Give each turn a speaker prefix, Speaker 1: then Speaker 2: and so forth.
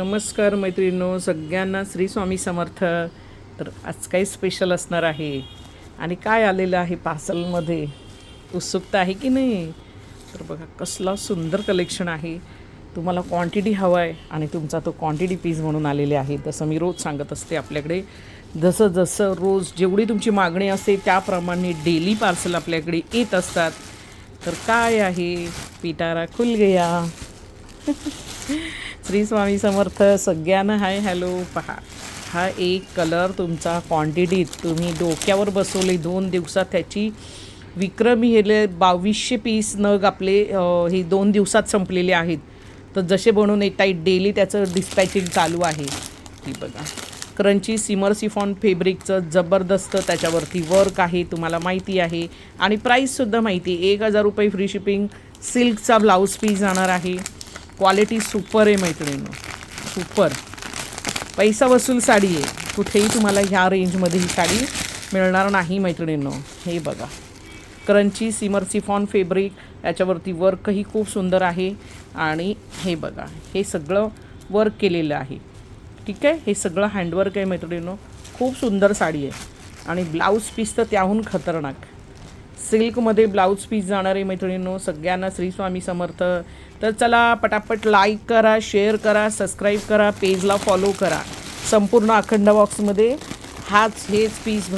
Speaker 1: नमस्कार मैत्रिणींनो, सगळ्यांना श्री स्वामी समर्थ. तर आज काही स्पेशल असणार आहे आणि काय आलेलं आहे पार्सलमध्ये, उत्सुकता आहे की नाही? तर बघा कसला सुंदर कलेक्शन आहे. तुम्हाला क्वांटिटी हवा आहे आणि तुमचा तो क्वांटिटी पीस म्हणून आलेले आहे. तसं मी रोज सांगत असते, आपल्याकडे जसं जसं रोज जेवढी तुमची मागणी असते त्याप्रमाणे डेली पार्सल आपल्याकडे येत असतात. तर काय आहे, पिटारा खुल गया. श्री स्वामी समर्थ. सगळ्यांना हाय हॅलो. पहा, हा एक कलर तुमचा क्वांटिटीत तुम्ही डोक्यावर बसवले 2 दिवसात त्याची विक्रमी हेले 2200 पीस नग आपले हे 2 दिवसात संपलेले आहेत. तर जसे बनवून येत आहेत डेली त्याचं डिस्पॅचिंग चालू आहे. ती बघा, क्रंची सिमर सिफॉन फेब्रिकचं जबरदस्त त्याच्यावरती वर्क आहे, तुम्हाला माहिती आहे. आणि प्राईससुद्धा माहिती आहे. 1000 रुपये फ्री शिपिंग. सिल्कचा ब्लाऊज पीस जाणार आहे. क्वालिटी सुपर आहे मैत्रिणींनो, सुपर. पैसा वसूल साडी आहे. कुठेही तुम्हाला ह्या रेंजमध्ये ही साडी मिळणार नाही मैत्रिणींनो. हे बघा, क्रंची सिमर सिफॉन फेब्रिक, याच्यावरती वर्कही खूप सुंदर आहे. आणि हे बघा, हे सगळं वर्क केलेलं आहे. ठीक आहे, हे सगळं हँडवर्क आहे मैत्रिणींनो. खूप सुंदर साडी आहे. आणि ब्लाऊज पीस तर त्याहून खतरनाक. सिल्कमध्ये ब्लाऊज पीस जाणार आहे मैत्रिणींनो. सगळ्यांना श्री स्वामी समर्थ. तर चला पटापट लाईक करा, शेअर करा, सबस्क्राईब करा, पेजला फॉलो करा. संपूर्ण अखंड बॉक्समध्ये हेच पीस